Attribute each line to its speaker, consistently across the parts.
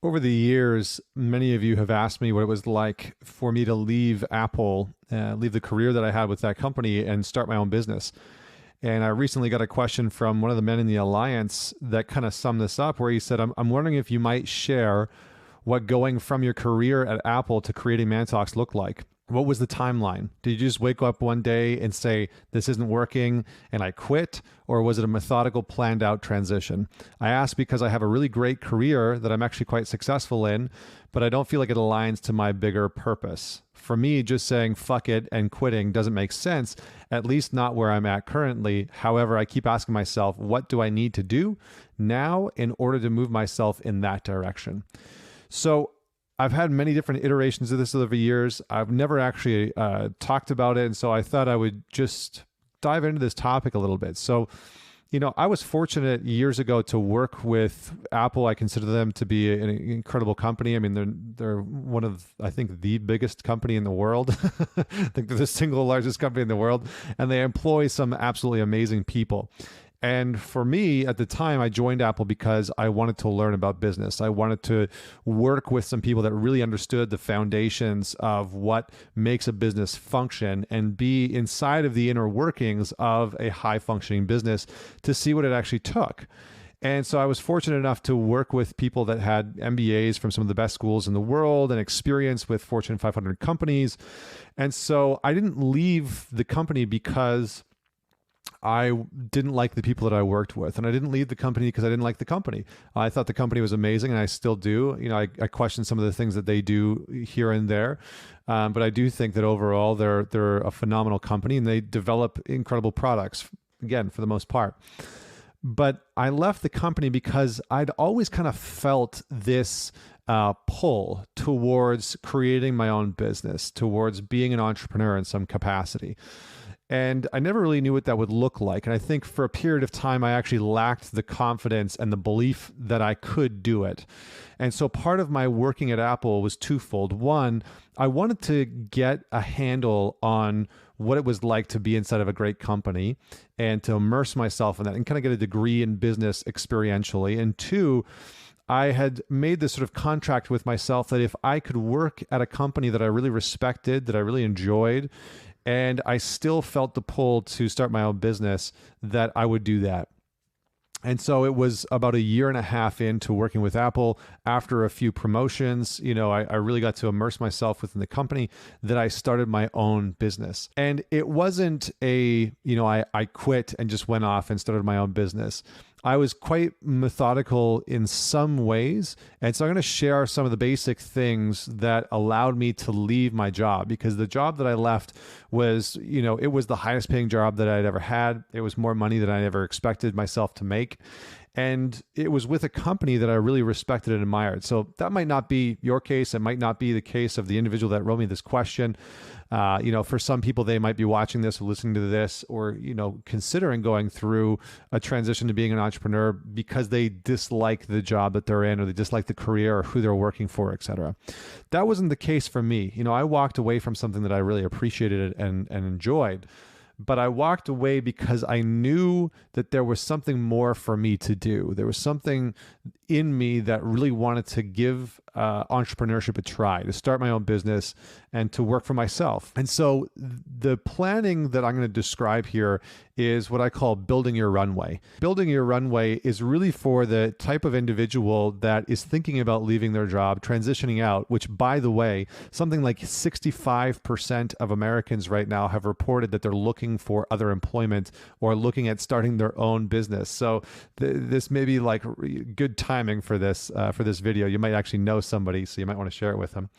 Speaker 1: Over the years, many of you have asked me what it was like for me to leave Apple, leave the career that I had with that company, and start my own business. And I recently got a question from one of the men in the Alliance that kind of summed this up, where he said, I'm wondering if you might share what going from your career at Apple to creating Mantalks looked like. What was the timeline? Did you just wake up one day and say, this isn't working and I quit? Or was it a methodical, planned out transition? I ask because I have a really great career that I'm actually quite successful in, but I don't feel like it aligns to my bigger purpose. For me, just saying fuck it and quitting doesn't make sense, at least not where I'm at currently. However, I keep asking myself, what do I need to do now in order to move myself in that direction? So I've had many different iterations of this over the years. I've never actually talked about it. And so I thought I would just dive into this topic a little bit. So, I was fortunate years ago to work with Apple. I consider them to be an incredible company. I mean, they're one of, I think, the biggest company in the world. I think they're the single largest company in the world, and they employ some absolutely amazing people. And for me, at the time, I joined Apple because I wanted to learn about business. I wanted to work with some people that really understood the foundations of what makes a business function and be inside of the inner workings of a high functioning business to see what it actually took. And so I was fortunate enough to work with people that had MBAs from some of the best schools in the world and experience with Fortune 500 companies. And so I didn't leave the company because I didn't like the people that I worked with, and I didn't leave the company because I didn't like the company. I thought the company was amazing, and I still do. I question some of the things that they do here and there, but I do think that overall they're a phenomenal company, and they develop incredible products. Again, for the most part. But I left the company because I'd always kind of felt this pull towards creating my own business, towards being an entrepreneur in some capacity. And I never really knew what that would look like. And I think for a period of time, I actually lacked the confidence and the belief that I could do it. And so part of my working at Apple was twofold. One, I wanted to get a handle on what it was like to be inside of a great company and to immerse myself in that and kind of get a degree in business experientially. And two, I had made this sort of contract with myself that if I could work at a company that I really respected, that I really enjoyed, and I still felt the pull to start my own business, that I would do that. And so it was about a year and a half into working with Apple, after a few promotions, I really got to immerse myself within the company, that I started my own business. And it wasn't I quit and just went off and started my own business. I was quite methodical in some ways. And so I'm going to share some of the basic things that allowed me to leave my job, because the job that I left was, it was the highest paying job that I'd ever had. It was more money than I ever expected myself to make. And it was with a company that I really respected and admired. So that might not be your case. It might not be the case of the individual that wrote me this question. For some people, they might be watching this or listening to this, or, considering going through a transition to being an entrepreneur because they dislike the job that they're in, or they dislike the career or who they're working for, et cetera. That wasn't the case for me. I walked away from something that I really appreciated and enjoyed. But I walked away because I knew that there was something more for me to do. There was something in me that really wanted to give entrepreneurship a try, to start my own business and to work for myself. And so the planning that I'm going to describe here is what I call building your runway. Building your runway is really for the type of individual that is thinking about leaving their job, transitioning out, which, by the way, something like 65% of Americans right now have reported that they're looking for other employment or looking at starting their own business. So this may be like good timing for this video. You might actually know somebody, so you might want to share it with them.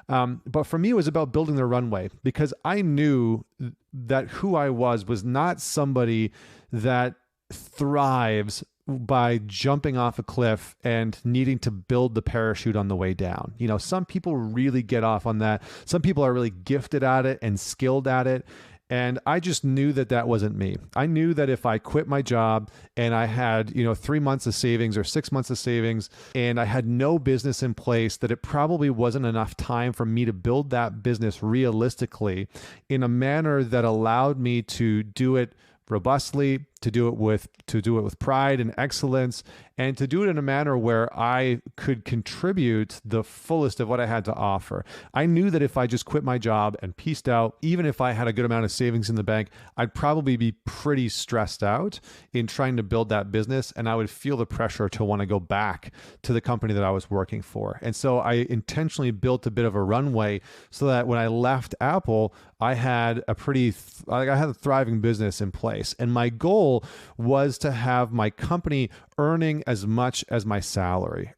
Speaker 1: But for me, it was about building the runway, because I knew that who I was not somebody that thrives by jumping off a cliff and needing to build the parachute on the way down. Some people really get off on that. Some people are really gifted at it and skilled at it. And I just knew that that wasn't me. I knew that if I quit my job and I had, 3 months of savings or 6 months of savings, and I had no business in place, that it probably wasn't enough time for me to build that business realistically in a manner that allowed me to do it robustly, to do it with pride and excellence, and to do it in a manner where I could contribute the fullest of what I had to offer. I knew that if I just quit my job and pieced out, even if I had a good amount of savings in the bank, I'd probably be pretty stressed out in trying to build that business, and I would feel the pressure to want to go back to the company that I was working for. And so I intentionally built a bit of a runway so that when I left Apple, I had a thriving business in place. And my goal was to have my company earning me as much as my salary.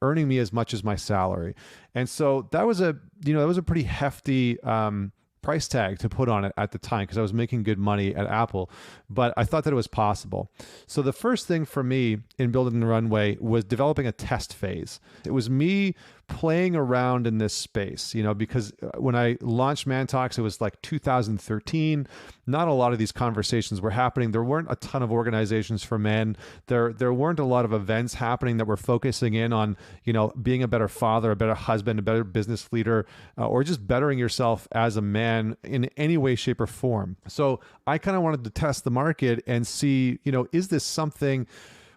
Speaker 1: And so that was a pretty hefty price tag to put on it at the time, because I was making good money at Apple, but I thought that it was possible. So the first thing for me in building the runway was developing a test phase. It was me playing around in this space, because when I launched ManTalks, it was like 2013. Not a lot of these conversations were happening. There weren't a ton of organizations for men. There weren't a lot of events happening that were focusing in on, being a better father, a better husband, a better business leader, or just bettering yourself as a man in any way, shape, or form. So I kind of wanted to test the market and see, is this something?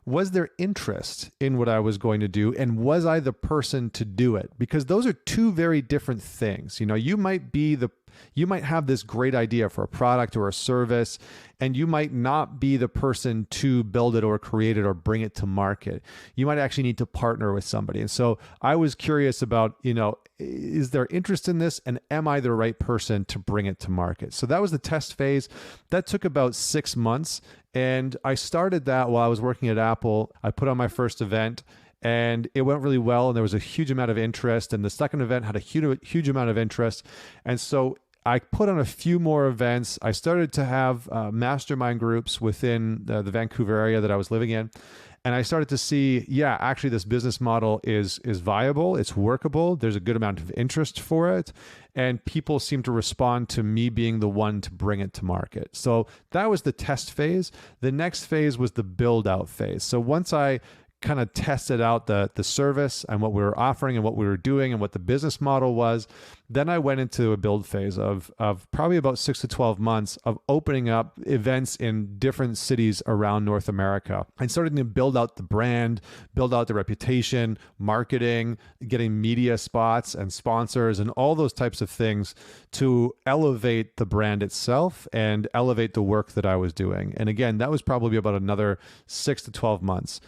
Speaker 1: Was there interest in what I was going to do? And was I the person to do it? Because those are two very different things. You might have this great idea for a product or a service, and you might not be the person to build it or create it or bring it to market. You might actually need to partner with somebody. And so I was curious about, is there interest in this, and am I the right person to bring it to market? So that was the test phase. That took about 6 months. And I started that while I was working at Apple. I put on my first event, and it went really well, and there was a huge amount of interest. And the second event had a huge amount of interest. And so I put on a few more events. I started to have mastermind groups within the Vancouver area that I was living in. And I started to see, actually this business model is viable, it's workable, there's a good amount of interest for it, and people seem to respond to me being the one to bring it to market. So that was the test phase. The next phase was the build out phase. So once I kind of tested out the service and what we were offering and what we were doing and what the business model was, then I went into a build phase of probably about 6 to 12 months of opening up events in different cities around North America and starting to build out the brand, build out the reputation, marketing, getting media spots and sponsors and all those types of things to elevate the brand itself and elevate the work that I was doing. And again, that was probably about another 6 to 12 months.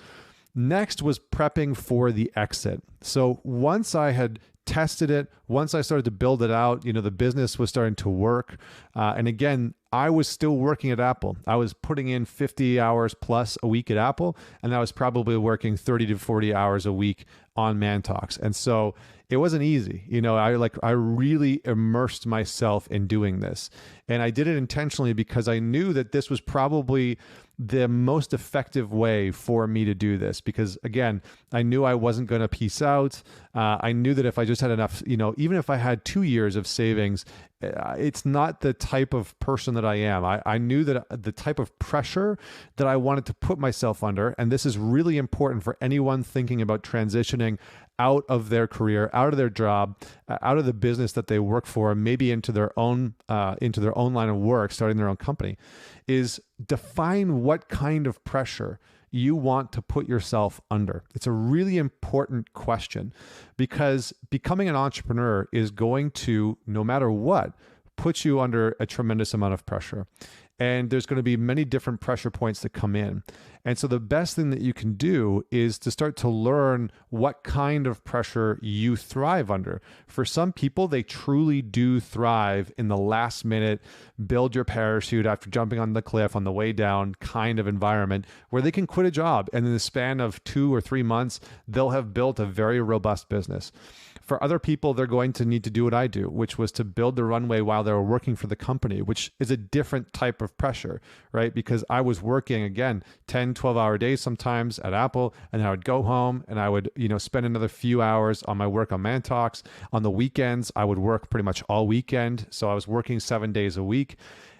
Speaker 1: Next was prepping for the exit. So once I had tested it, once I started to build it out, the business was starting to work. And again, I was still working at Apple. I was putting in 50 hours plus a week at Apple, and I was probably working 30 to 40 hours a week on ManTalks. And so it wasn't easy. I really immersed myself in doing this. And I did it intentionally because I knew that this was probably the most effective way for me to do this. Because again, I knew I wasn't going to piece out. I knew that if I just had enough, even if I had 2 years of savings, it's not the type of person that I am. I knew that the type of pressure that I wanted to put myself under, and this is really important for anyone thinking about transitioning out of their career, out of their job, out of the business that they work for, maybe into their own line of work, starting their own company, is define what kind of pressure you want to put yourself under. It's a really important question, because becoming an entrepreneur is going to, no matter what, put you under a tremendous amount of pressure. And there's going to be many different pressure points that come in. And so the best thing that you can do is to start to learn what kind of pressure you thrive under. For some people, they truly do thrive in the last minute, build your parachute after jumping on the cliff on the way down kind of environment where they can quit a job. And in the span of 2 or 3 months, they'll have built a very robust business. For other people, they're going to need to do what I do, which was to build the runway while they were working for the company, which is a different type of pressure, right? Because I was working, again, 10, 12-hour days sometimes at Apple, and I would go home and I would, spend another few hours on my work on ManTalks. On the weekends, I would work pretty much all weekend. So I was working 7 days a week.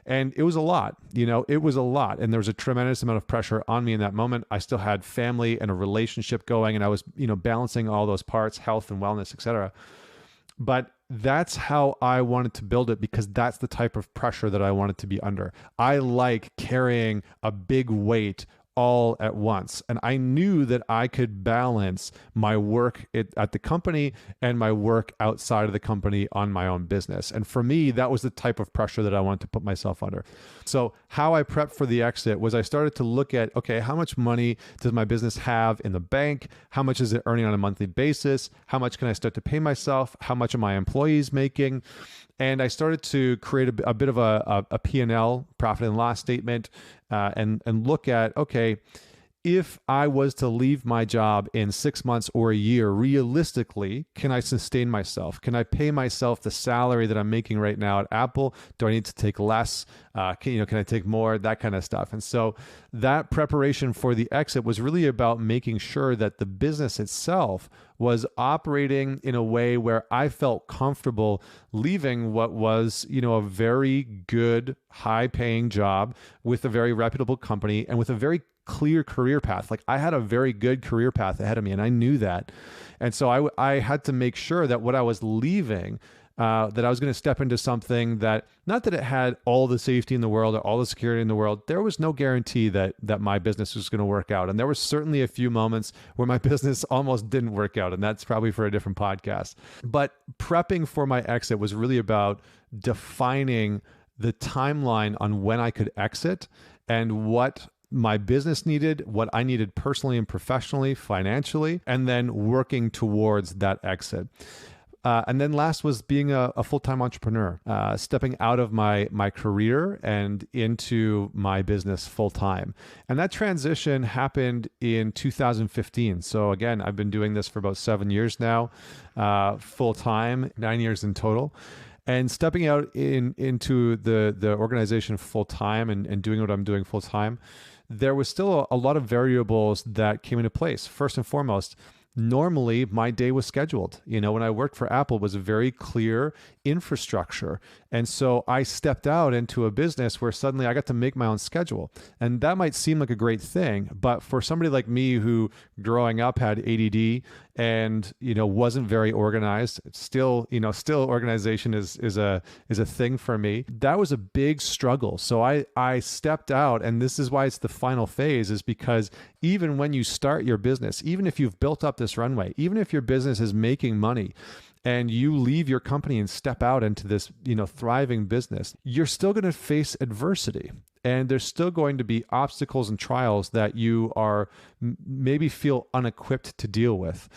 Speaker 1: And it was a lot, it was a lot. And there was a tremendous amount of pressure on me in that moment. I still had family and a relationship going, and I was, balancing all those parts, health and wellness, et cetera. But that's how I wanted to build it, because that's the type of pressure that I wanted to be under. I like carrying a big weight all at once. And I knew that I could balance my work at the company and my work outside of the company on my own business. And for me, that was the type of pressure that I wanted to put myself under. So how I prepped for the exit was I started to look at, okay, how much money does my business have in the bank? How much is it earning on a monthly basis? How much can I start to pay myself? How much are my employees making? And I started to create a bit of a P&L, profit and loss statement, and look at, okay, if I was to leave my job in 6 months or a year, realistically, can I sustain myself? Can I pay myself the salary that I'm making right now at Apple? Do I need to take less? Can I take more? That kind of stuff. And so that preparation for the exit was really about making sure that the business itself was operating in a way where I felt comfortable leaving what was, a very good, high-paying job with a very reputable company and with a very clear career path. Like, I had a very good career path ahead of me, and I knew that. And so I had to make sure that what I was leaving, that I was going to step into something that, not that it had all the safety in the world or all the security in the world. There was no guarantee that my business was going to work out. And there were certainly a few moments where my business almost didn't work out. And that's probably for a different podcast. But prepping for my exit was really about defining the timeline on when I could exit and what my business needed, what I needed personally and professionally, financially, and then working towards that exit. And then last was being a full-time entrepreneur, stepping out of my career and into my business full-time. And that transition happened in 2015. So again, I've been doing this for about 7 years now, full-time, 9 years in total. And stepping out into the organization full-time and doing what I'm doing full-time, there was still a lot of variables that came into place. First and foremost, normally my day was scheduled. When I worked for Apple, it was a very clear infrastructure. And so I stepped out into a business where suddenly I got to make my own schedule. And that might seem like a great thing, but for somebody like me who growing up had ADD and, wasn't very organized, still organization is a thing for me. That was a big struggle. So I stepped out, and this is why it's the final phase, is because even when you start your business, even if you've built up this runway, even if your business is making money, and you leave your company and step out into this, thriving business, you're still going to face adversity. And there's still going to be obstacles and trials that you are maybe feel unequipped to deal with.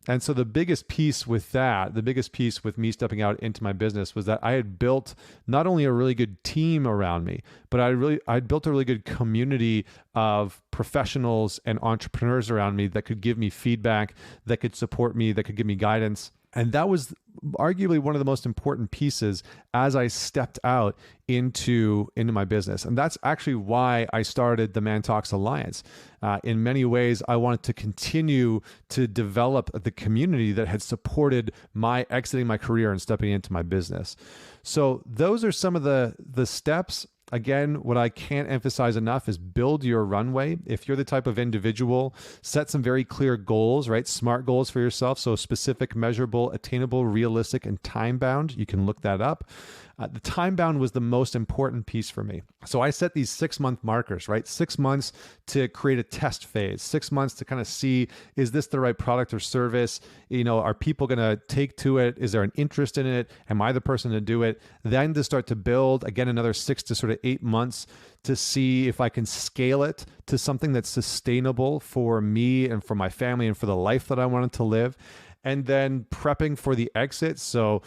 Speaker 1: And so the biggest piece with me stepping out into my business was that I had built not only a really good team around me, but I'd built a really good community of professionals and entrepreneurs around me that could give me feedback, that could support me, that could give me guidance. And that was arguably one of the most important pieces as I stepped out into my business. And that's actually why I started the Man Talks Alliance. In many ways, I wanted to continue to develop the community that had supported my exiting my career and stepping into my business. So those are some of the steps. Again, what I can't emphasize enough is build your runway. If you're the type of individual, set some very clear goals, right? SMART goals for yourself. So specific, measurable, attainable, realistic, and time-bound. You can look that up. The time-bound was the most important piece for me. So I set these 6-month markers, right? 6 months to create a test phase, 6 months to kind of see, is this the right product or service? Are people going to take to it? Is there an interest in it? Am I the person to do it? Then to start to build, again, another 6 to sort of 8 months to see if I can scale it to something that's sustainable for me and for my family and for the life that I wanted to live. And then prepping for the exit. So,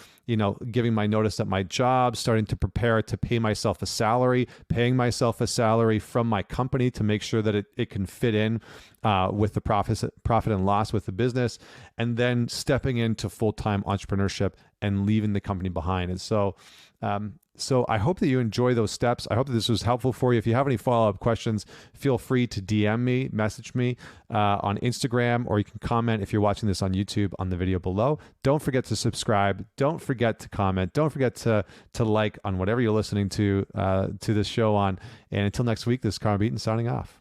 Speaker 1: giving my notice at my job, starting to prepare to pay myself a salary, paying myself a salary from my company to make sure that it can fit in with the profit and loss with the business, and then stepping into full-time entrepreneurship and leaving the company behind. And so, So I hope that you enjoy those steps. I hope that this was helpful for you. If you have any follow-up questions, feel free to DM me, message me on Instagram, or you can comment if you're watching this on YouTube on the video below. Don't forget to subscribe. Don't forget to comment. Don't forget to like on whatever you're listening to this show on. And until next week, this is Connor Beaton signing off.